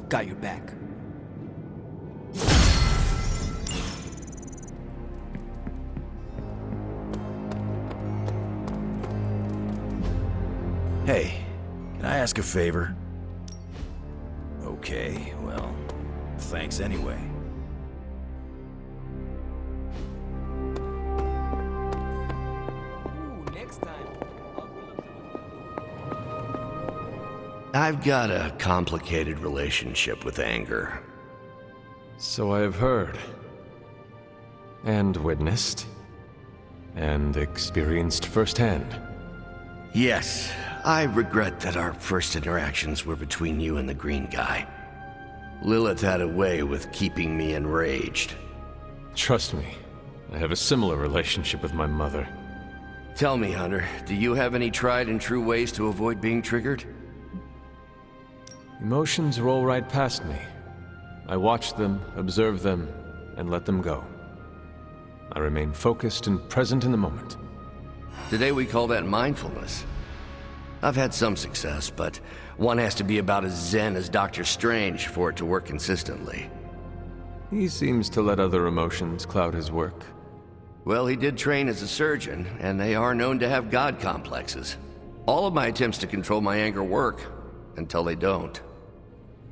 got your back. Hey, can I ask a favor? Okay, well, thanks anyway. Ooh, next time. I've got a complicated relationship with anger. So I have heard. And witnessed. And experienced firsthand. Yes, I regret that our first interactions were between you and the green guy. Lilith had a way with keeping me enraged. Trust me, I have a similar relationship with my mother. Tell me, Hunter, do you have any tried and true ways to avoid being triggered? Emotions roll right past me. I watch them, observe them, and let them go. I remain focused and present in the moment. Today we call that mindfulness. I've had some success, but one has to be about as zen as Doctor Strange for it to work consistently. He seems to let other emotions cloud his work. Well, he did train as a surgeon, and they are known to have god complexes. All of my attempts to control my anger work, until they don't.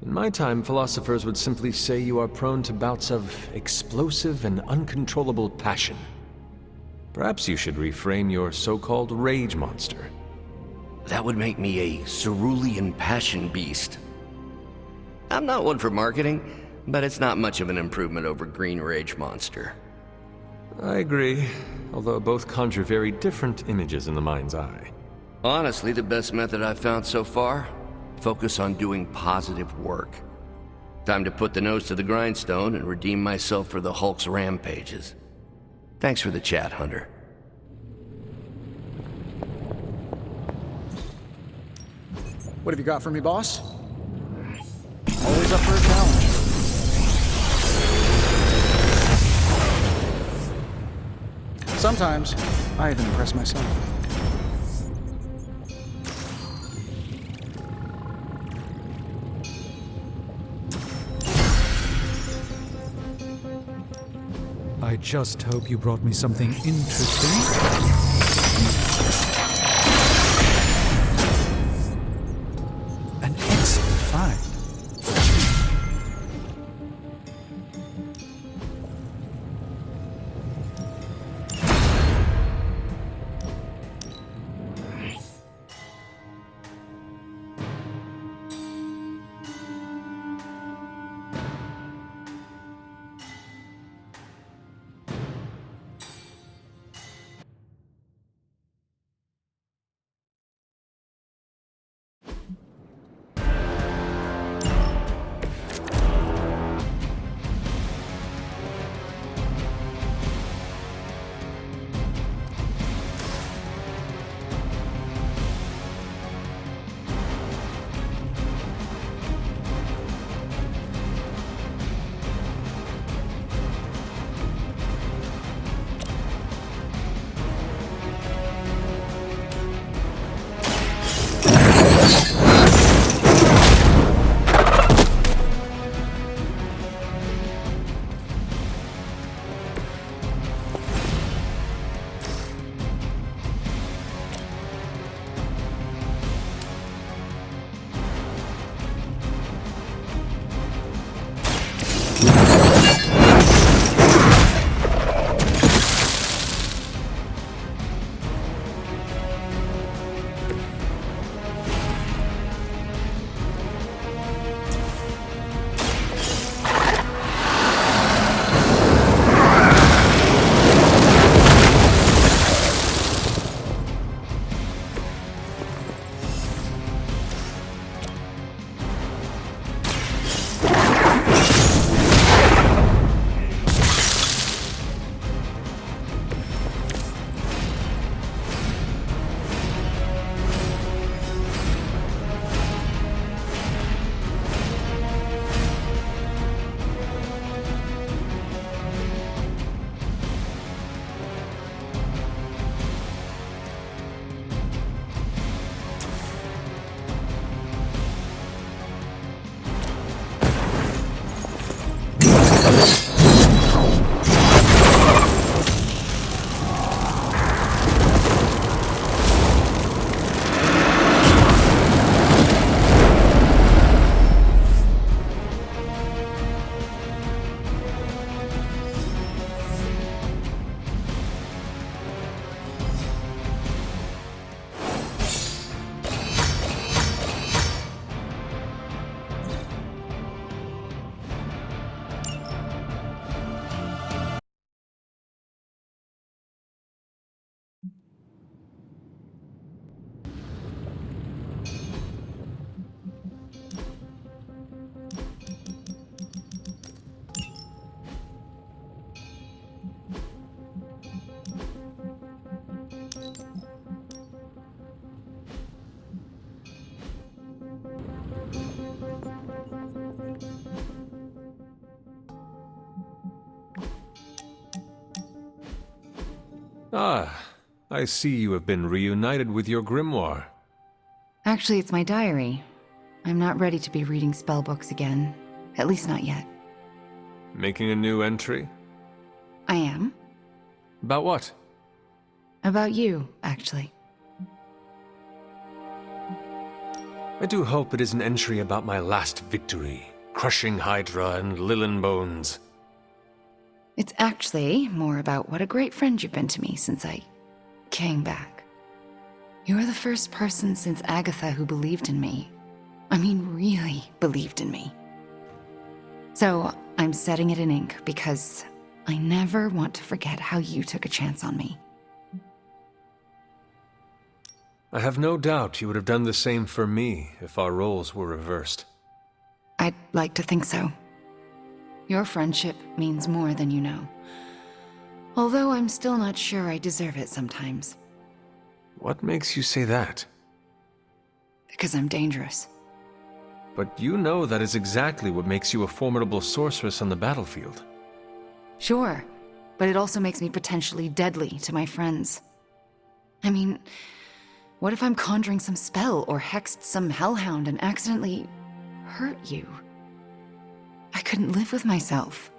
In my time, philosophers would simply say you are prone to bouts of explosive and uncontrollable passion. Perhaps you should reframe your so-called rage monster. That would make me a cerulean passion beast. I'm not one for marketing, but it's not much of an improvement over Green Rage Monster. I agree, although both conjure very different images in the mind's eye. Honestly, the best method I've found so far? Focus on doing positive work. Time to put the nose to the grindstone and redeem myself for the Hulk's rampages. Thanks for the chat, Hunter. What have you got for me, boss? Always up for a challenge. Sometimes, I even impress myself. I just hope you brought me something interesting. An excellent find. Ah, I see you have been reunited with your grimoire. Actually, it's my diary. I'm not ready to be reading spellbooks again. At least not yet. Making a new entry? I am. About what? About you, actually. I do hope it is an entry about my last victory, crushing Hydra and Lilin Bones. It's actually more about what a great friend you've been to me since I came back. You're the first person since Agatha who believed in me. I mean, really believed in me. So, I'm setting it in ink because I never want to forget how you took a chance on me. I have no doubt you would have done the same for me if our roles were reversed. I'd like to think so. Your friendship means more than you know. Although I'm still not sure I deserve it sometimes. What makes you say that? Because I'm dangerous. But you know that is exactly what makes you a formidable sorceress on the battlefield. Sure, but it also makes me potentially deadly to my friends. I mean, what if I'm conjuring some spell or hexed some hellhound and accidentally hurt you? I couldn't live with myself.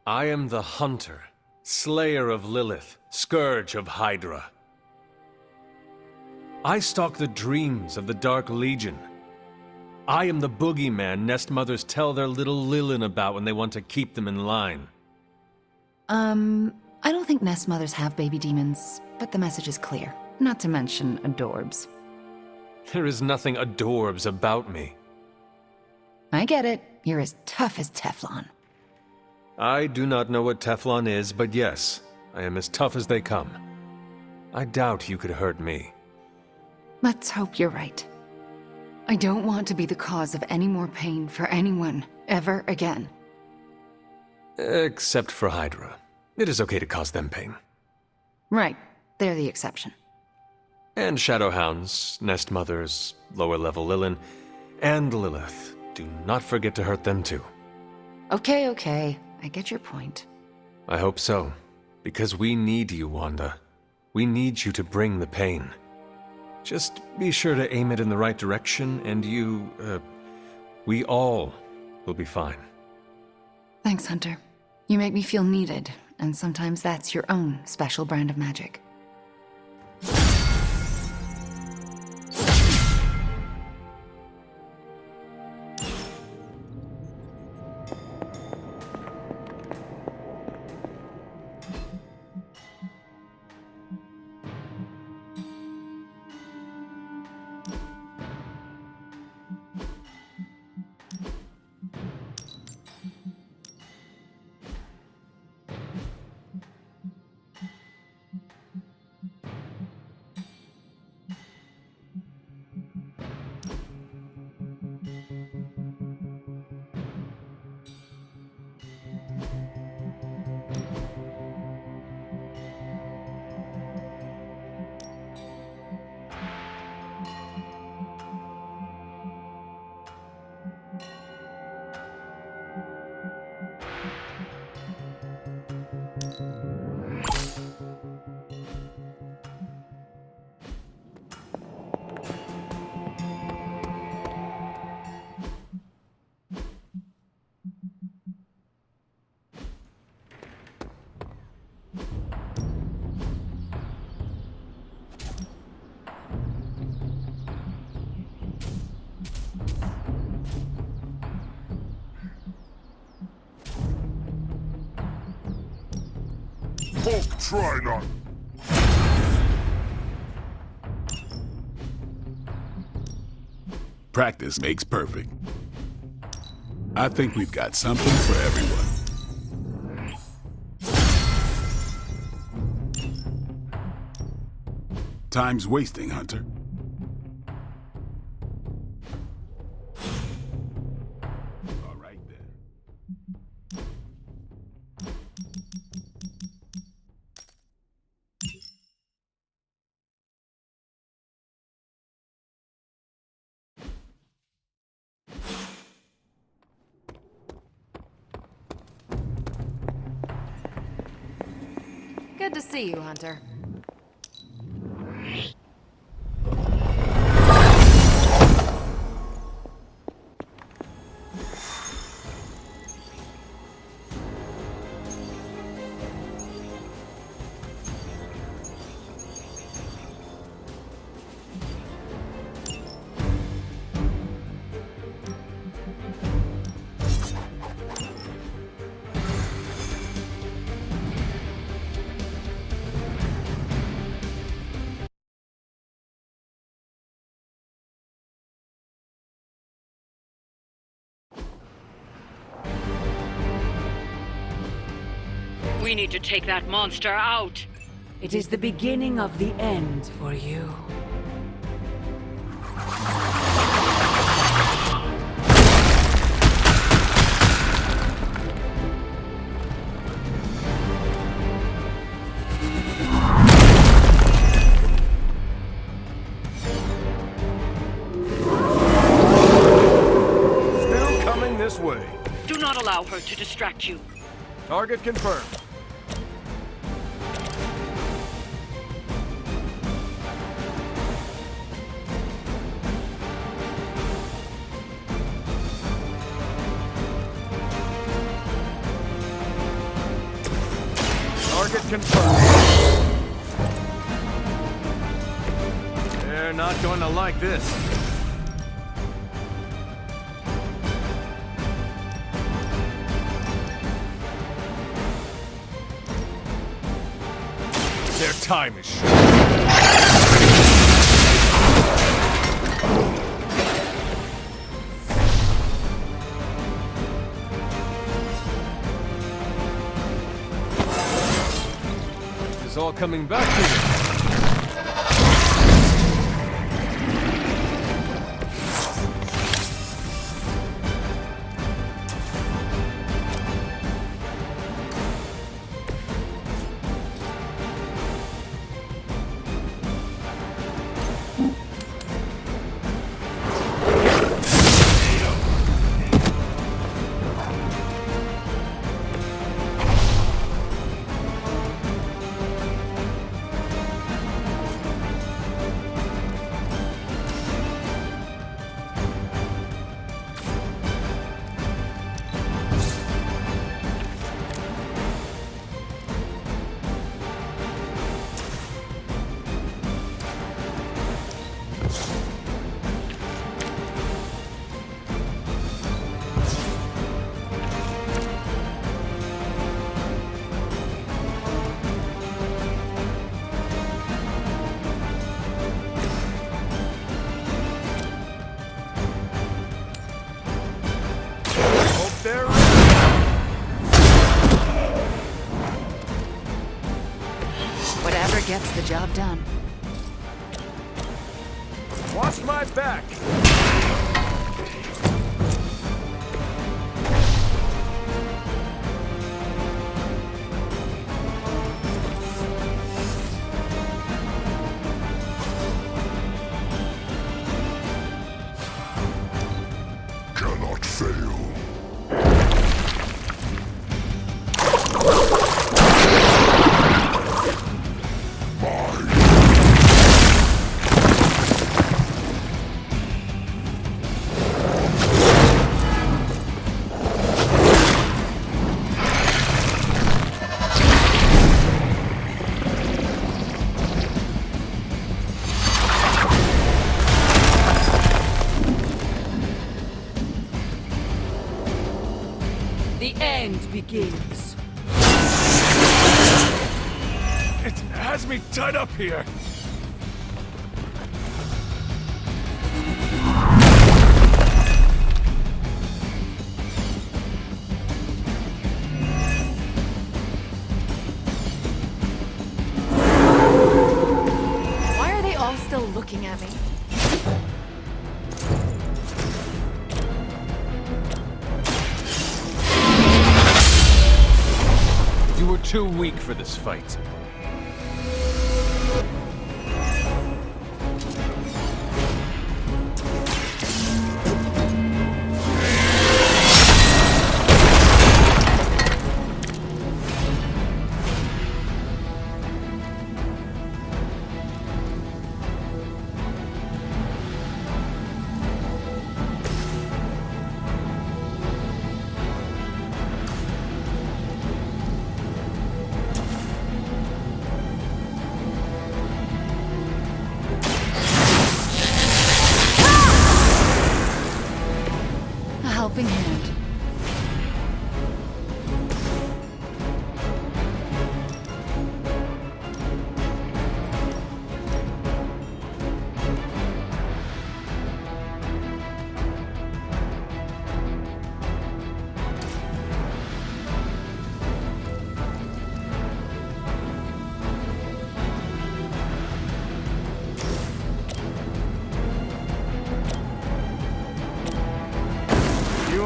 I am the Hunter, Slayer of Lilith, Scourge of Hydra. I stalk the dreams of the Dark Legion. I am the boogeyman nest mothers tell their little Lilin about when they want to keep them in line. I don't think nest mothers have baby demons, but the message is clear. Not to mention adorbs. There is nothing adorbs about me. I get it. You're as tough as Teflon. I do not know what Teflon is, but yes, I am as tough as they come. I doubt you could hurt me. Let's hope you're right. I don't want to be the cause of any more pain for anyone, ever again. Except for Hydra. It is okay to cause them pain. Right, they're the exception. And Shadowhounds, Nest Mothers, lower level Lilin, and Lilith. Do not forget to hurt them too. Okay, I get your point. I hope so. Because we need you, Wanda. We need you to bring the pain. Just be sure to aim it in the right direction, and we all will be fine. Thanks, Hunter. You make me feel needed, and sometimes that's your own special brand of magic. Hulk, try not. Practice makes perfect. I think we've got something for everyone. Time's wasting, Hunter. Good to see you, Hunter. We need to take that monster out. It is the beginning of the end for you. Still coming this way. Do not allow her to distract you. Target confirmed. Target confirmed. They're not going to like this. Their time is short. It's all coming back to you. Whatever gets the job done. Watch my back! Cannot fail. The end begins. It has me tied up here! Why are they all still looking at me? You were too weak for this fight.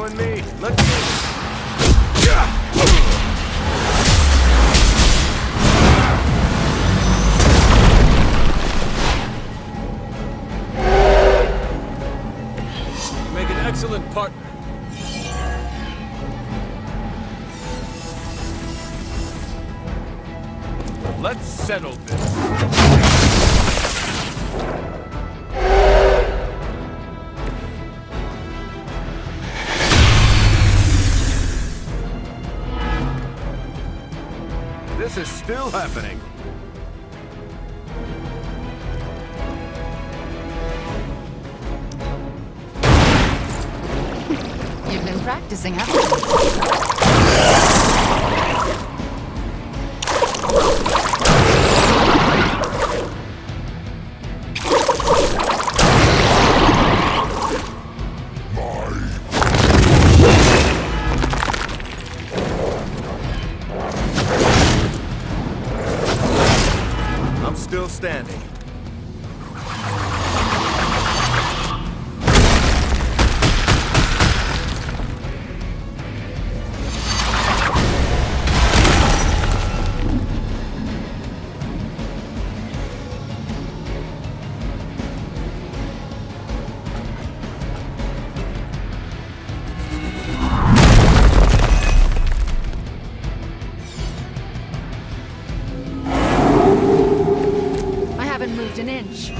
and me. Let's see. Make an excellent partner. Let's settle this. This is still happening. You've been practicing, haven't you? I'm still standing. I haven't moved an inch.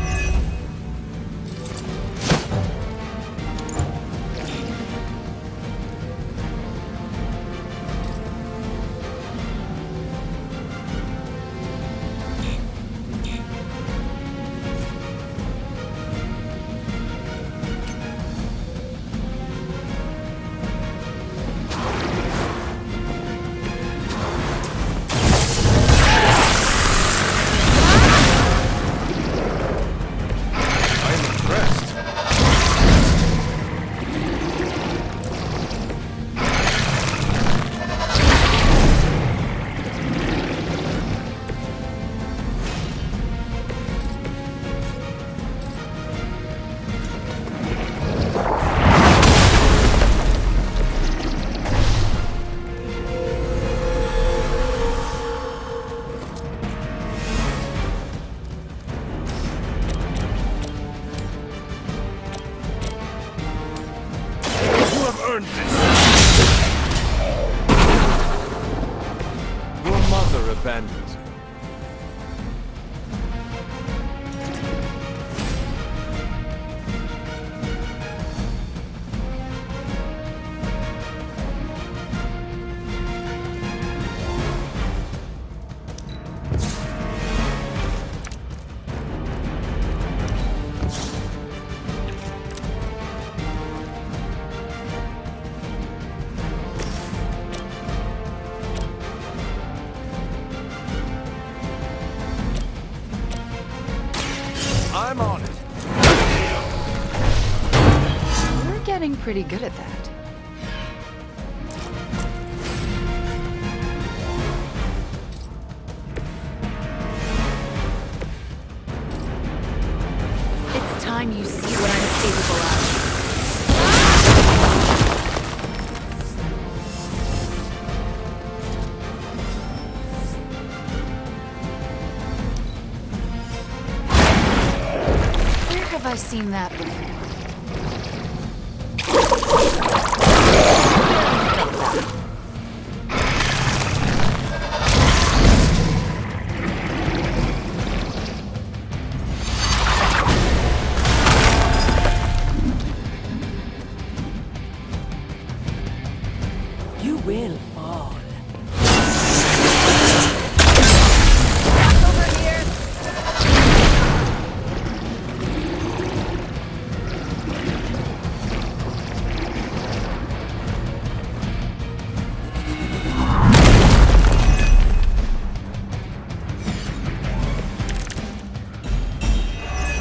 Earned this. Your mother abandoned you. I'm on it. You're getting pretty good at that. It's time you see what I'm capable of. Where have I seen that before? You will fall. Over here!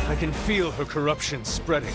I can feel her corruption spreading.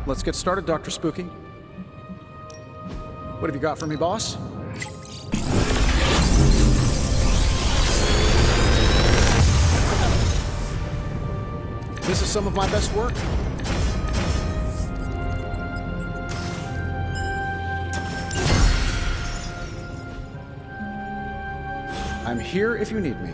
let's get started, Dr. Spooky. What have you got for me, boss? This is some of my best work. I'm here if you need me.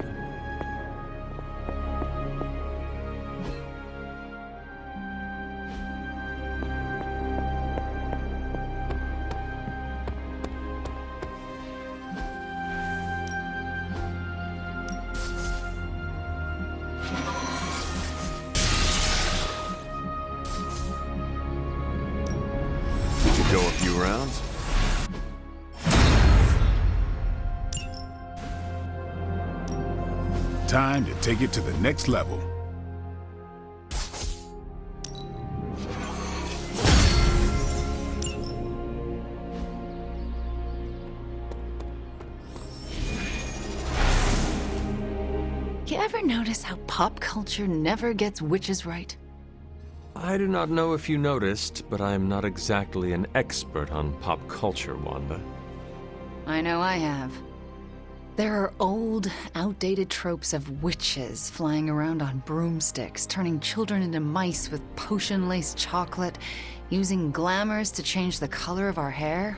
Go a few rounds. Time to take it to the next level. You ever notice how pop culture never gets witches right? I do not know if you noticed, but I am not exactly an expert on pop culture, Wanda. I know I have. There are old, outdated tropes of witches flying around on broomsticks, turning children into mice with potion-laced chocolate, using glamours to change the color of our hair.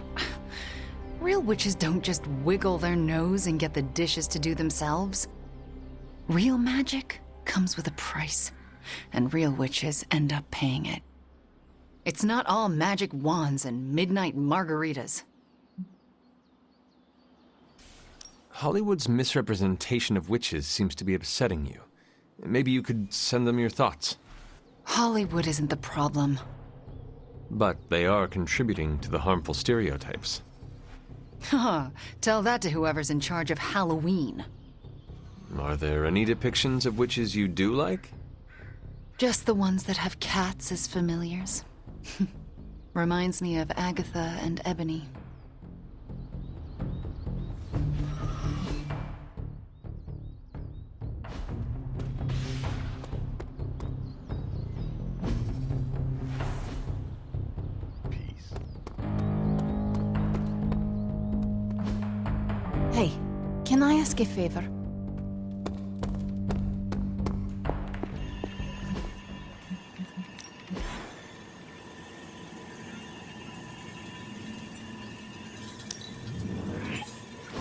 Real witches don't just wiggle their nose and get the dishes to do themselves. Real magic comes with a price, and real witches end up paying it. It's not all magic wands and midnight margaritas. Hollywood's misrepresentation of witches seems to be upsetting you. Maybe you could send them your thoughts. Hollywood isn't the problem. But they are contributing to the harmful stereotypes. Haha, tell that to whoever's in charge of Halloween. Are there any depictions of witches you do like? Just the ones that have cats as familiars. Reminds me of Agatha and Ebony. Hey, can I ask a favor?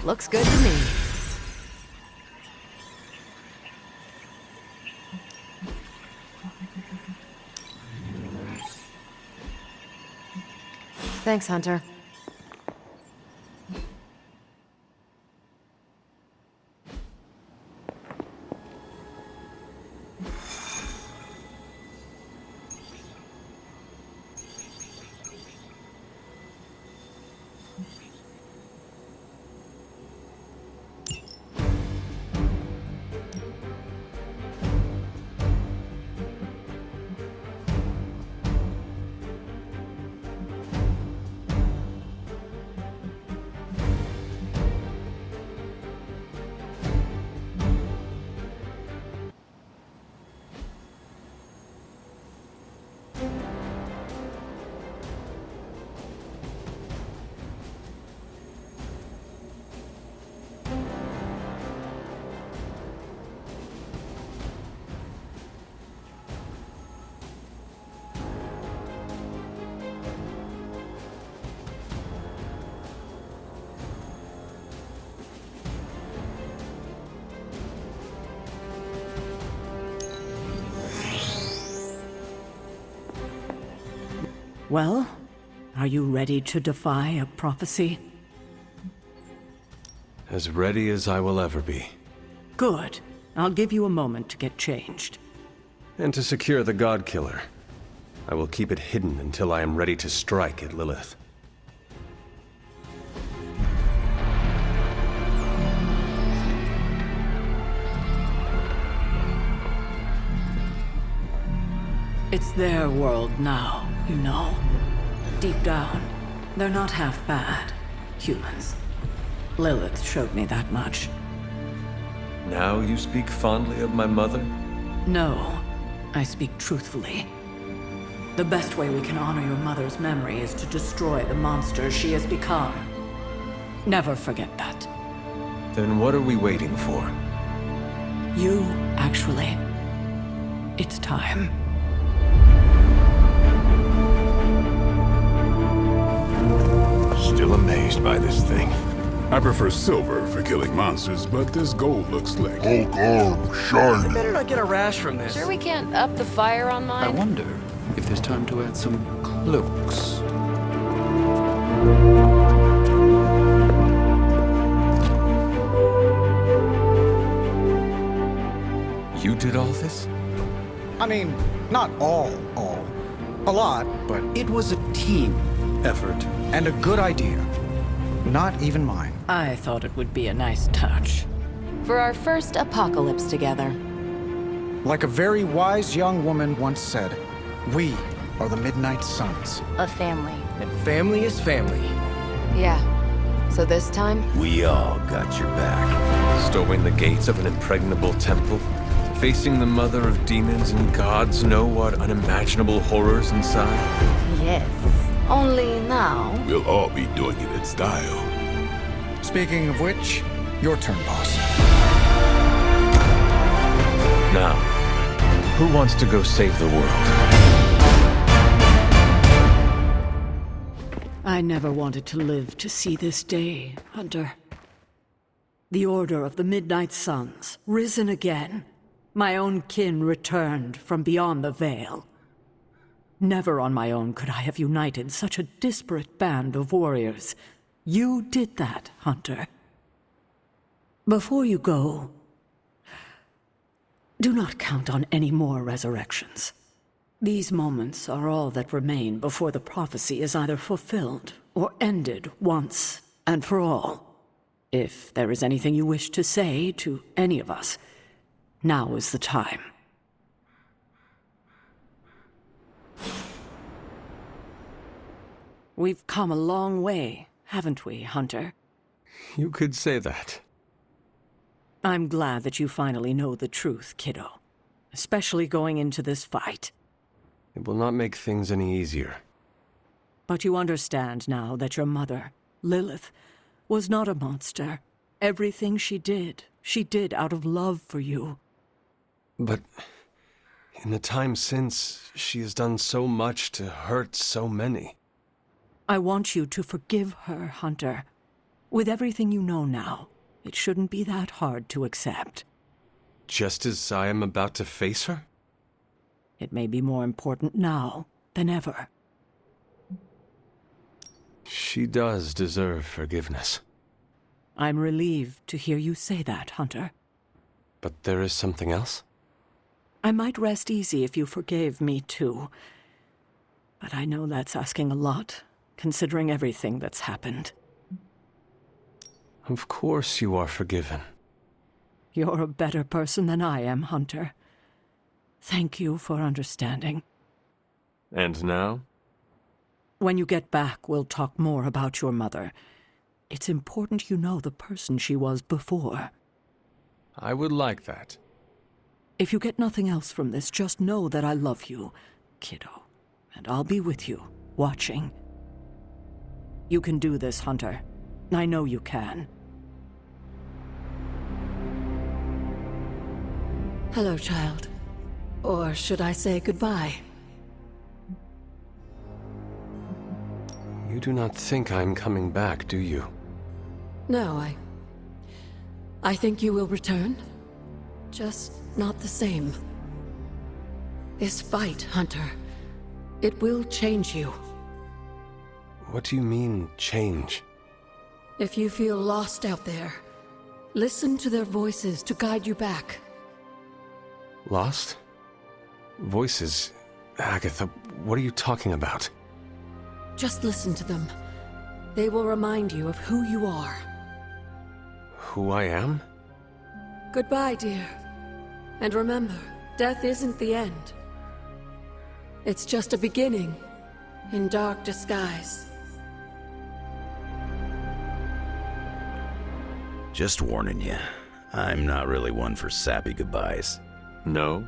Looks good to me. Thanks, Hunter. Well, are you ready to defy a prophecy? As ready as I will ever be. Good. I'll give you a moment to get changed. And to secure the God Killer. I will keep it hidden until I am ready to strike at Lilith. It's their world now, you know. Deep down, they're not half bad. Humans. Lilith showed me that much. Now you speak fondly of my mother? No, I speak truthfully. The best way we can honor your mother's memory is to destroy the monster she has become. Never forget that. Then what are we waiting for? You, actually. It's time. Still amazed by this thing. I prefer silver for killing monsters, but this gold looks slick. Hulk arm, shiny. Better not get a rash from this. Sure we can't up the fire on I mine? wonder if there's time to add some cloaks. You did all this? I mean, not all. A lot, but It was a team effort. and a good idea. Not even mine. I thought it would be a nice touch. For our first apocalypse together. Like a very wise young woman once said, we are the Midnight Suns. A family. And family is family. Yeah. So this time, We all got your back. Storming the gates of an impregnable temple? Facing the mother of demons and gods know what unimaginable horrors inside? yes. Only now, We'll all be doing it in style. Speaking of which, your turn, boss. Now, who wants to go save the world? I never wanted to live to see this day, Hunter. The Order of the Midnight Suns, risen again. My own kin returned from beyond the veil. Never on my own could I have united such a disparate band of warriors. You did that, Hunter. Before you go, do not count on any more resurrections. These moments are all that remain before the prophecy is either fulfilled or ended once and for all. If there is anything you wish to say to any of us, now is the time. We've come a long way, haven't we, Hunter? You could say that. I'm glad that you finally know the truth, kiddo. Especially going into this fight. It will not make things any easier. But you understand now that your mother, Lilith, was not a monster. Everything she did out of love for you. But in the time since, she has done so much to hurt so many. I want you to forgive her, Hunter. With everything you know now, it shouldn't be that hard to accept. Just as I am about to face her? It may be more important now than ever. She does deserve forgiveness. I'm relieved to hear you say that, Hunter. But there is something else? I might rest easy if you forgave me too. But I know that's asking a lot, considering everything that's happened. Of course you are forgiven. You're a better person than I am, Hunter. Thank you for understanding. And now? When you get back, we'll talk more about your mother. It's important you know the person she was before. I would like that. If you get nothing else from this, just know that I love you, kiddo. And I'll be with you, watching. You can do this, Hunter. I know you can. Hello, child. Or should I say goodbye? You do not think I'm coming back, do you? No, I think you will return. Just not the same. This fight, Hunter, it will change you. What do you mean, change? If you feel lost out there, listen to their voices to guide you back. Lost? Voices? Agatha, what are you talking about? Just listen to them. They will remind you of who you are. Who I am? Goodbye, dear. And remember, death isn't the end. It's just a beginning, in dark disguise. Just warning you, I'm not really one for sappy goodbyes. No?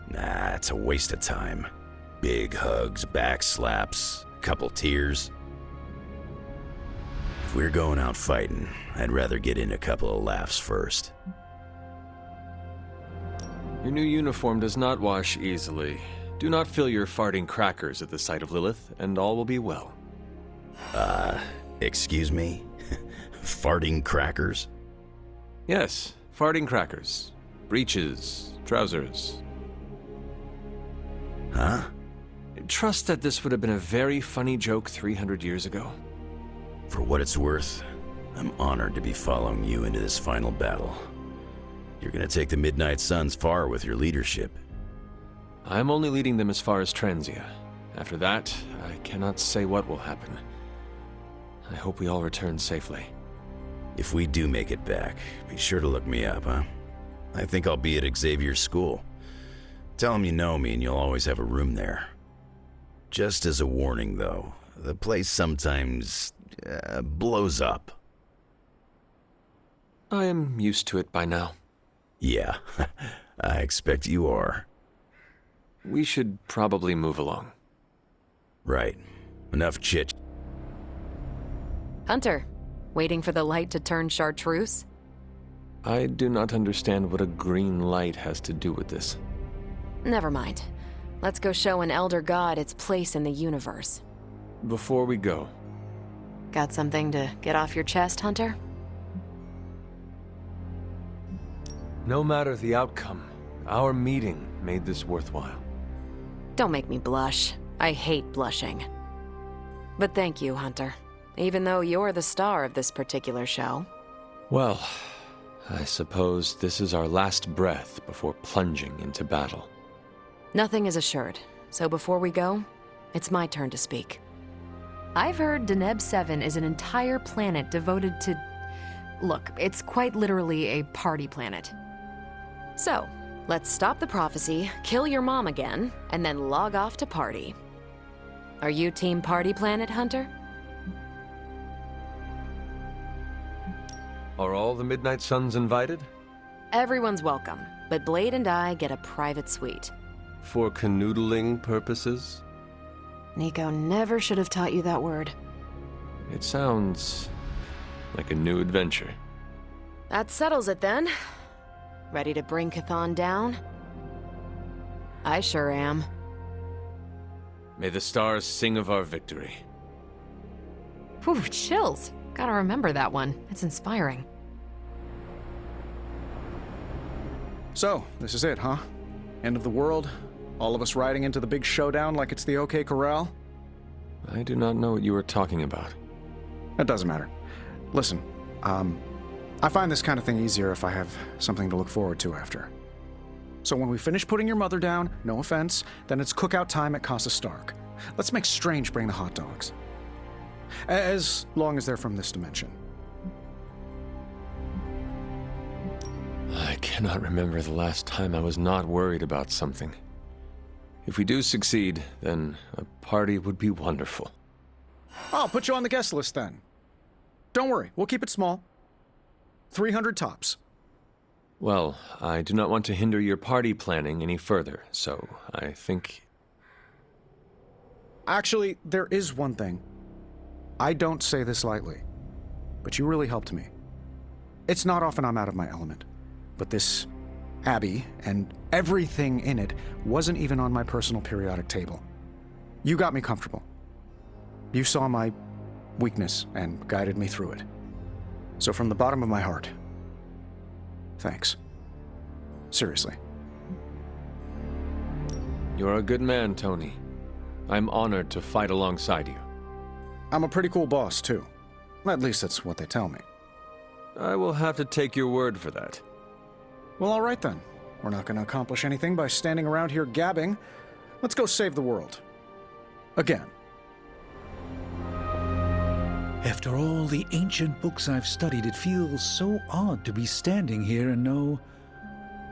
Nah, it's a waste of time. Big hugs, back slaps, a couple tears. If we're going out fighting, I'd rather get in a couple of laughs first. Your new uniform does not wash easily. Do not fill your farting crackers at the sight of Lilith, and all will be well. Excuse me? Farting crackers? Yes, farting crackers. Breeches, trousers. Huh? Trust that this would have been a very funny joke 300 years ago. For what it's worth, I'm honored to be following you into this final battle. You're gonna take the Midnight Suns far with your leadership. I'm only leading them as far as Transia. After that, I cannot say what will happen. I hope we all return safely. If we do make it back, be sure to look me up, huh? I think I'll be at Xavier's school. Tell him you know me and you'll always have a room there. Just as a warning, though, the place sometimes blows up. I am used to it by now. Yeah, I expect you are. We should probably move along. Right. Enough chit. Hunter, waiting for the light to turn chartreuse? I do not understand what a green light has to do with this. Never mind. Let's go show an elder god its place in the universe. Before we go, Got something to get off your chest, Hunter? no matter the outcome, our meeting made this worthwhile. Don't make me blush. I hate blushing. But thank you, Hunter. Even though you're the star of this particular show. Well, I suppose this is our last breath before plunging into battle. Nothing is assured, so before we go, it's my turn to speak. I've heard Deneb 7 is an entire planet devoted to... Look, it's quite literally a party planet. So, let's stop the prophecy, kill your mom again, and then log off to party. Are you Team Party Planet, Hunter? Are all the Midnight Suns invited? Everyone's welcome, but Blade and I get a private suite. For canoodling purposes? Nico never should have taught you that word. It sounds like a new adventure. That settles it then. Ready to bring Chthon down? I sure am. May the stars sing of our victory. Whew, chills. Gotta remember that one. It's inspiring. So, this is it, huh? End of the world? All of us riding into the big showdown like it's the OK Corral? I do not know what you are talking about. It doesn't matter. Listen, I find this kind of thing easier if I have something to look forward to after. So when we finish putting your mother down, no offense, then it's cookout time at Casa Stark. Let's make Strange bring the hot dogs. As long as they're from this dimension. I cannot remember the last time I was not worried about something. If we do succeed, then a party would be wonderful. I'll put you on the guest list then. Don't worry, we'll keep it small. 300 tops. Well, I do not want to hinder your party planning any further, so I think... Actually, there is one thing. I don't say this lightly, but you really helped me. It's not often I'm out of my element, but this Abbey and everything in it wasn't even on my personal periodic table. You got me comfortable. You saw my weakness and guided me through it. So from the bottom of my heart, thanks. Seriously. You're a good man, Tony. I'm honored to fight alongside you. I'm a pretty cool boss, too. At least that's what they tell me. I will have to take your word for that. Well, all right then. We're not going to accomplish anything by standing around here gabbing. Let's go save the world. Again. After all the ancient books I've studied, it feels so odd to be standing here and know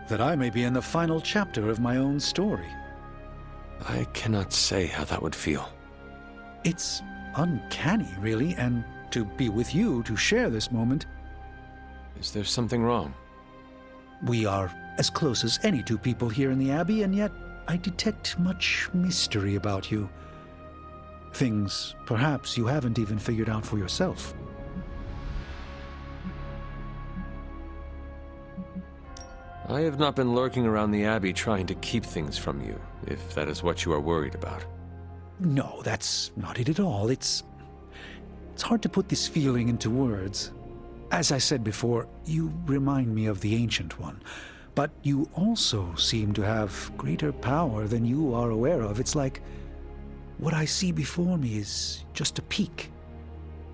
that I may be in the final chapter of my own story. I cannot say how that would feel. It's uncanny, really, and to be with you to share this moment. Is there something wrong? We are as close as any two people here in the Abbey, and yet I detect much mystery about you. Things, perhaps, you haven't even figured out for yourself. I have not been lurking around the Abbey trying to keep things from you, if that is what you are worried about. No, that's not it at all. It's hard to put this feeling into words. As I said before, you remind me of the Ancient One. But you also seem to have greater power than you are aware of. It's like what I see before me is just a peak.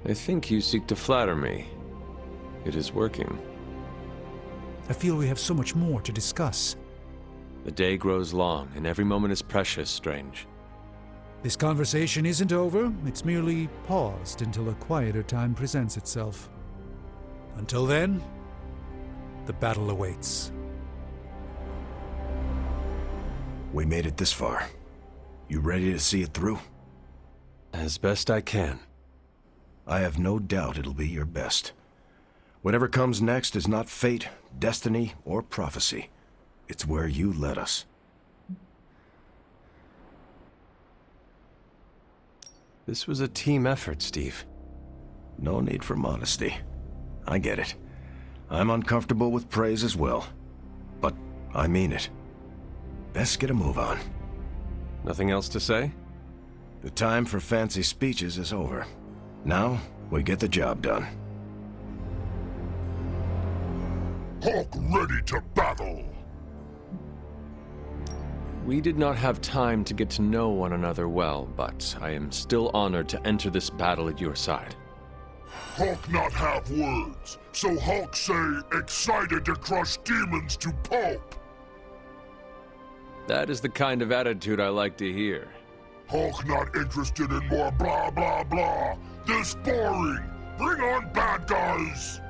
I think you seek to flatter me. It is working. I feel we have so much more to discuss. The day grows long, and every moment is precious, Strange. This conversation isn't over. It's merely paused until a quieter time presents itself. Until then, the battle awaits. We made it this far. You ready to see it through? As best I can. I have no doubt it'll be your best. Whatever comes next is not fate, destiny, or prophecy. It's where you led us. This was a team effort, Steve. No need for modesty. I get it. I'm uncomfortable with praise as well. But I mean it. Best get a move on. Nothing else to say? The time for fancy speeches is over. Now, we get the job done. Hulk ready to battle! We did not have time to get to know one another well, but I am still honored to enter this battle at your side. Hulk not have words, so Hulk say excited to crush demons to pulp. That is the kind of attitude I like to hear. Hulk not interested in more blah blah blah. This boring. Bring on bad guys.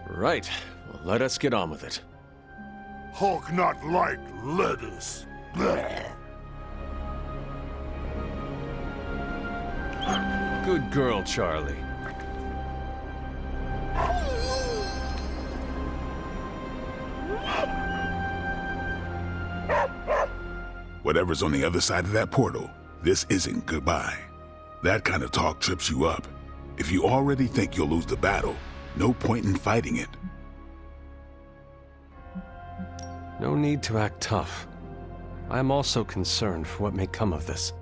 Right. Well, let us get on with it. Hulk not like lettuce. Bleh. Good girl, Charlie. Whatever's on the other side of that portal, this isn't goodbye. That kind of talk trips you up. If you already think you'll lose the battle, no point in fighting it. No need to act tough. I am also concerned for what may come of this.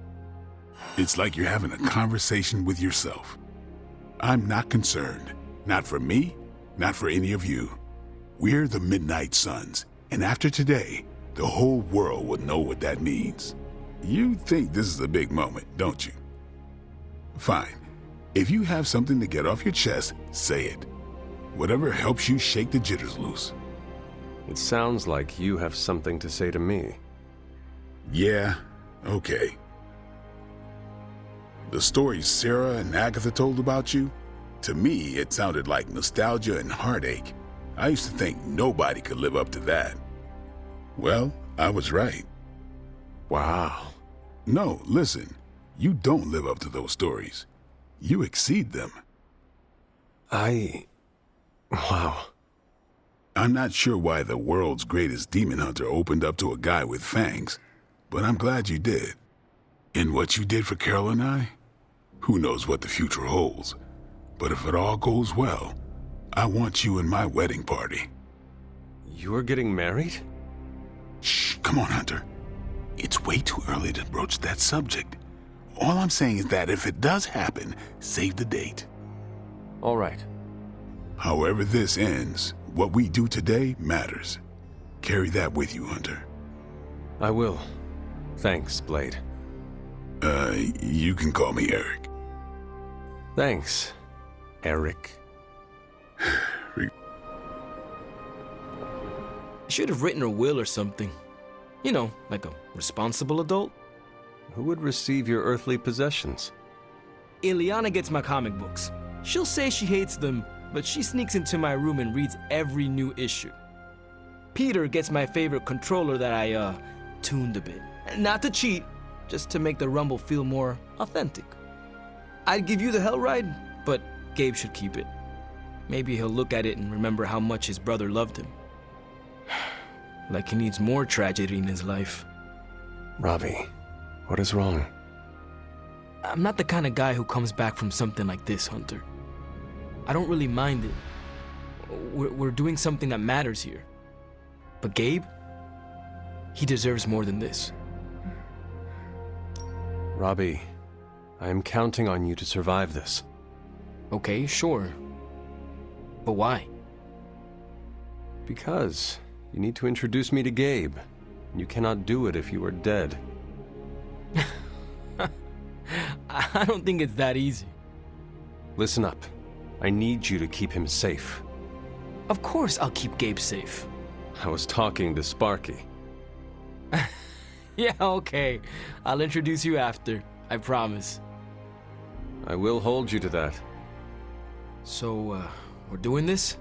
It's like you're having a conversation with yourself. I'm not concerned. Not for me, not for any of you. We're the Midnight Suns, and after today, the whole world will know what that means. You think this is a big moment, don't you? Fine. If you have something to get off your chest, say it. Whatever helps you shake the jitters loose. It sounds like you have something to say to me. Yeah, okay. The stories Sarah and Agatha told about you, to me it sounded like nostalgia and heartache. I used to think nobody could live up to that. Well, I was right. Wow. No, listen. You don't live up to those stories. You exceed them. Wow. I'm not sure why the world's greatest demon hunter opened up to a guy with fangs, but I'm glad you did. And what you did for Carol and I? Who knows what the future holds. But if it all goes well, I want you in my wedding party. You're getting married? Shh, come on, Hunter. It's way too early to broach that subject. All I'm saying is that if it does happen, save the date. All right. However this ends, what we do today matters. Carry that with you, Hunter. I will. Thanks, Blade. You can call me Eric. Thanks, Eric. Should have written a will or something. You know, like a responsible adult. Who would receive your earthly possessions? Ileana gets my comic books. She'll say she hates them, but she sneaks into my room and reads every new issue. Peter gets my favorite controller that I, tuned a bit. Not to cheat, just to make the rumble feel more authentic. I'd give you the hell ride, but Gabe should keep it. Maybe he'll look at it and remember how much his brother loved him. Like he needs more tragedy in his life. Robbie, what is wrong? I'm not the kind of guy who comes back from something like this, Hunter. I don't really mind it. We're doing something that matters here. But Gabe, he deserves more than this. Robbie, I am counting on you to survive this. Okay, sure. But why? Because you need to introduce me to Gabe. You cannot do it if you are dead. I don't think it's that easy. Listen up. I need you to keep him safe. Of course I'll keep Gabe safe. I was talking to Sparky. Yeah, okay. I'll introduce you after. I promise. I will hold you to that. So, we're doing this?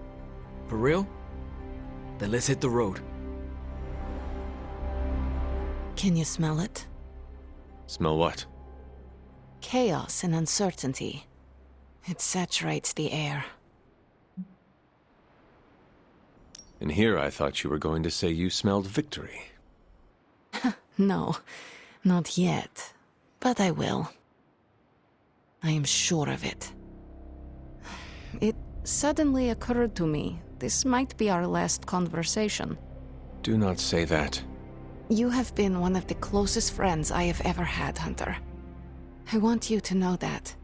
For real? Then let's hit the road. Can you smell it? Smell what? Chaos and uncertainty. It saturates the air. And here I thought you were going to say you smelled victory. No, not yet. But I will. I am sure of it. It suddenly occurred to me, this might be our last conversation. Do not say that. You have been one of the closest friends I have ever had, Hunter. I want you to know that.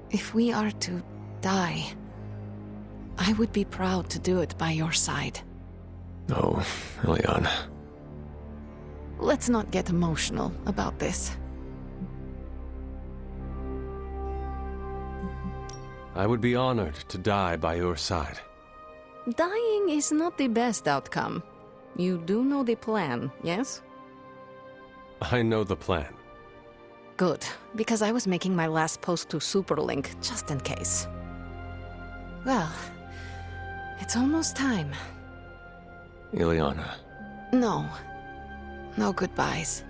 If we are to die, I would be proud to do it by your side. Oh, Ileana. Let's not get emotional about this. I would be honored to die by your side. Dying is not the best outcome. You do know the plan, yes? I know the plan. Good, because I was making my last post to Superlink, just in case. Well, it's almost time. Ileana. No. No goodbyes.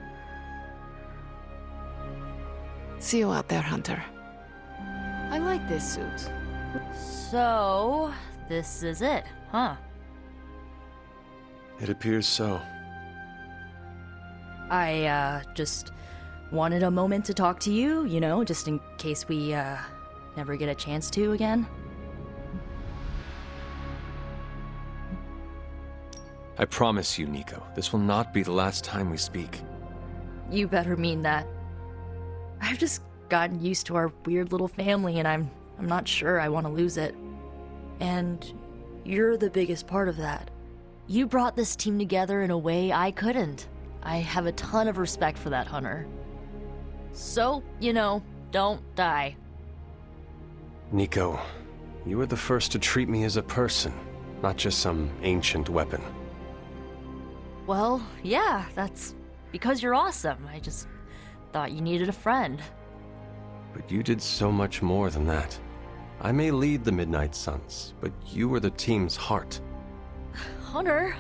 See you out there, Hunter. I like this suit. So, this is it, huh? It appears so. I, just wanted a moment to talk to you, you know, just in case we, never get a chance to again. I promise you, Nico, this will not be the last time we speak. You better mean that. I've just gotten used to our weird little family, and I'm not sure I want to lose it. And you're the biggest part of that. You brought this team together in a way I couldn't. I have a ton of respect for that, Hunter. So, you know, don't die. Nico, you were the first to treat me as a person, not just some ancient weapon. Well, yeah, that's because you're awesome. I just thought you needed a friend. But you did so much more than that. I may lead the Midnight Suns, but you were the team's heart. Hunter,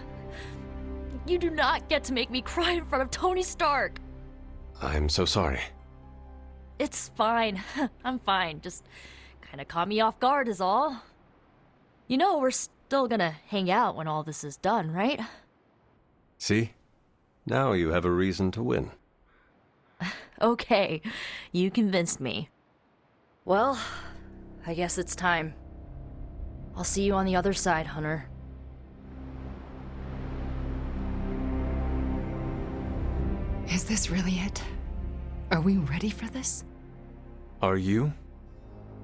you do not get to make me cry in front of Tony Stark. I'm so sorry. It's fine. I'm fine. Just kinda caught me off guard is all. You know we're still gonna hang out when all this is done, right? See? Now you have a reason to win. Okay, you convinced me. Well, I guess it's time. I'll see you on the other side, Hunter. Is this really it? Are we ready for this? Are you?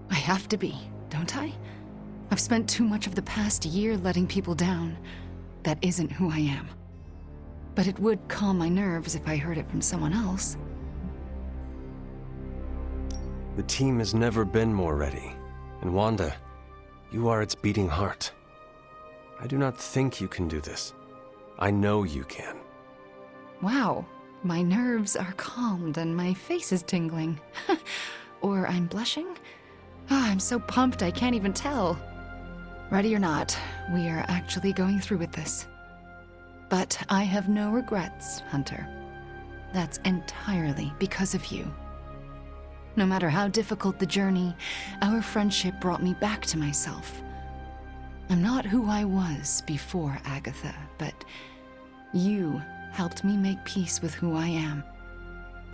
I have to be, don't I? I've spent too much of the past year letting people down. That isn't who I am. But it would calm my nerves if I heard it from someone else. The team has never been more ready. And Wanda, you are its beating heart. I do not think you can do this. I know you can. Wow, my nerves are calmed and my face is tingling. Or I'm blushing? I'm so pumped I can't even tell. Ready or not, we are actually going through with this. But I have no regrets, Hunter. That's entirely because of you. No matter how difficult the journey, our friendship brought me back to myself. I'm not who I was before Agatha, but you helped me make peace with who I am.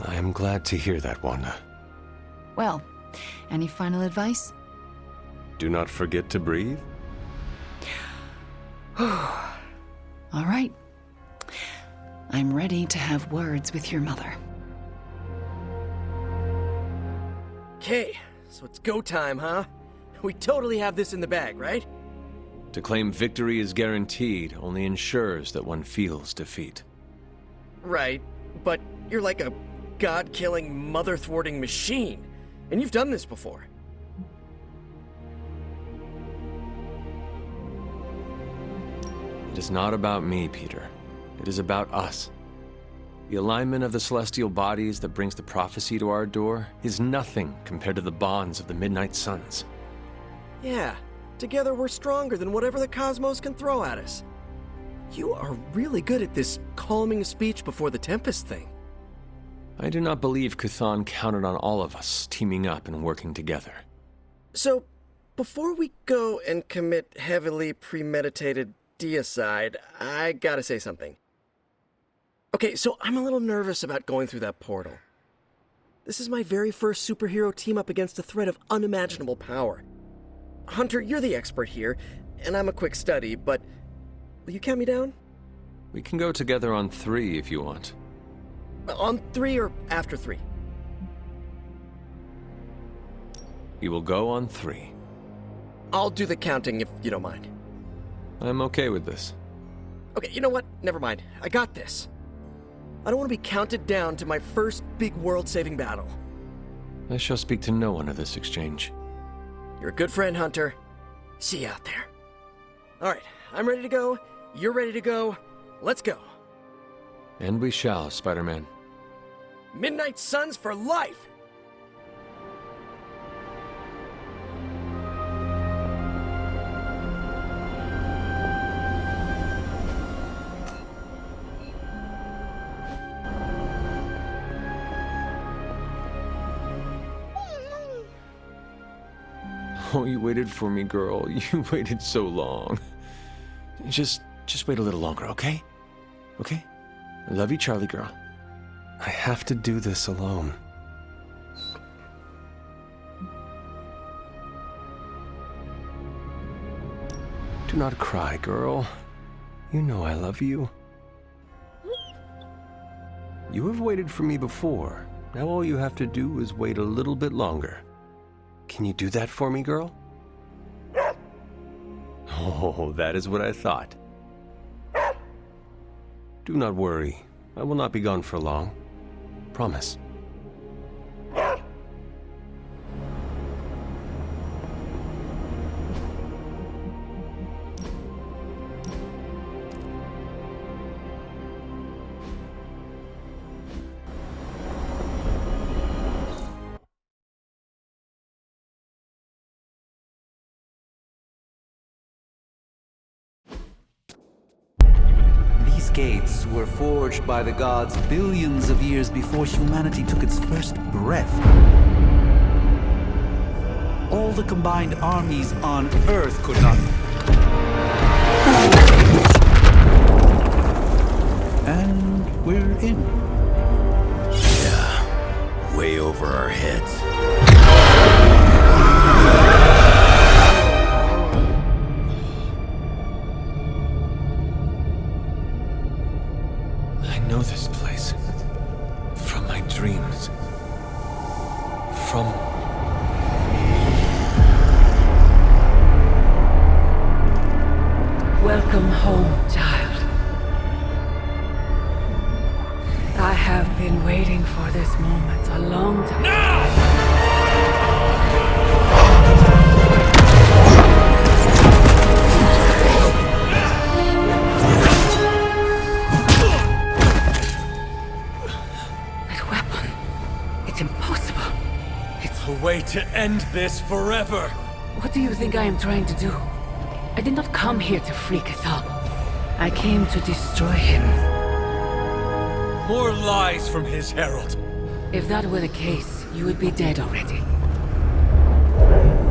I am glad to hear that, Wanda. Well, any final advice? Do not forget to breathe. All right. I'm ready to have words with your mother. Okay, so it's go time, huh? We totally have this in the bag, right? To claim victory is guaranteed only ensures that one feels defeat. Right, but you're like a god-killing, mother-thwarting machine, and you've done this before. It is not about me, Peter. It is about us. The alignment of the celestial bodies that brings the prophecy to our door is nothing compared to the bonds of the Midnight Suns. Yeah, together we're stronger than whatever the cosmos can throw at us. You are really good at this calming speech before the Tempest thing. I do not believe Cthulhu counted on all of us teaming up and working together. So, before we go and commit heavily premeditated deicide, I gotta say something. Okay, so I'm a little nervous about going through that portal. This is my very first superhero team-up against a threat of unimaginable power. Hunter, you're the expert here, and I'm a quick study, but will you count me down? We can go together on 3 if you want. On 3 or after 3? We will go on 3. I'll do the counting if you don't mind. I'm okay with this. Okay, you know what? Never mind. I got this. I don't want to be counted down to my first big world-saving battle. I shall speak to no one of this exchange. You're a good friend, Hunter. See you out there. Alright, I'm ready to go. You're ready to go. Let's go. And we shall, Spider-Man. Midnight Suns for life! Oh, you waited for me, girl. You waited so long. Just wait a little longer, okay? Okay? I love you, Charlie girl. I have to do this alone. Do not cry, girl. You know I love you. You have waited for me before. Now all you have to do is wait a little bit longer. Can you do that for me, girl? Oh, that is what I thought. Do not worry. I will not be gone for long. Promise. These gates were forged by the gods billions of years before humanity took its first breath. All the combined armies on Earth could not... And we're in. Yeah, way over our heads. I know this place. From my dreams. From... Welcome home, child. I have been waiting for this moment a long time. That weapon. It's impossible. It's A way to end this forever! What do you think I am trying to do? I did not come here to free Cthulhu. I came to destroy him. More lies from his herald. If that were the case, you would be dead already.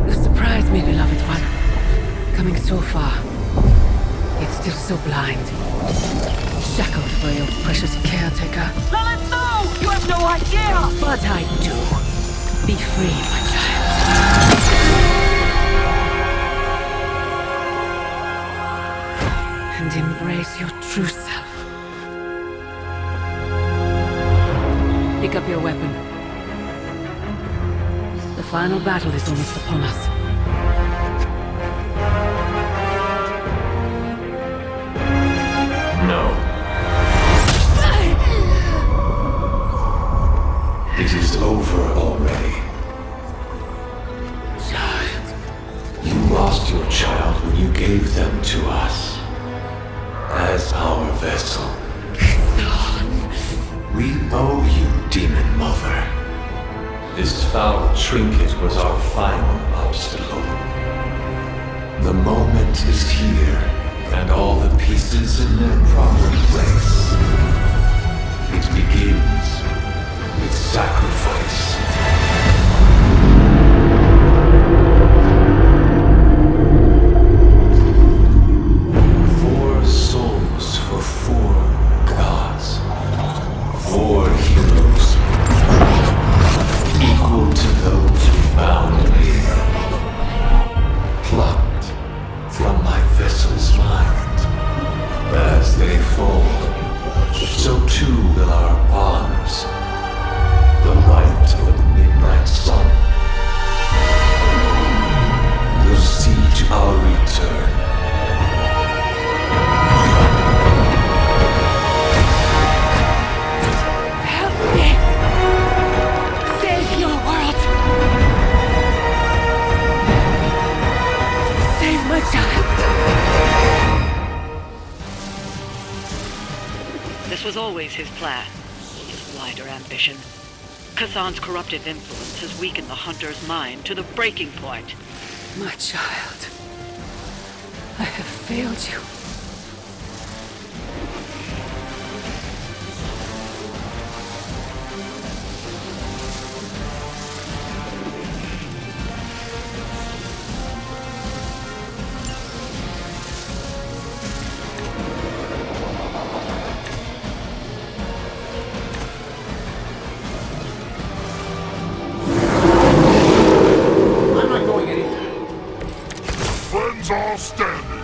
You surprised me, beloved one. Coming so far, yet still so blind. shackled by your precious caretaker. Let us know! You have no idea! But I do. Be free, my child. And embrace your true self. Pick up your weapon. The final battle is almost upon us. No. It is over already. Child. You lost your child when you gave them to us. As our vessel. We owe you, Demon Mother. This foul trinket was our final obstacle. The moment is here, and all the pieces in their proper place. It begins with sacrifice. Four souls for four gods. 4 heroes. Equal to those who bound me. Plucked from my vessel's mind. As they fall, so too will our bonds. The light of the midnight sun will see to our return. Help me! Save your world! Save my child! This was always his plan, his wider ambition. K'Than's corruptive influence has weakened the Hunter's mind to the breaking point. My child, I have failed you. Friends all standing.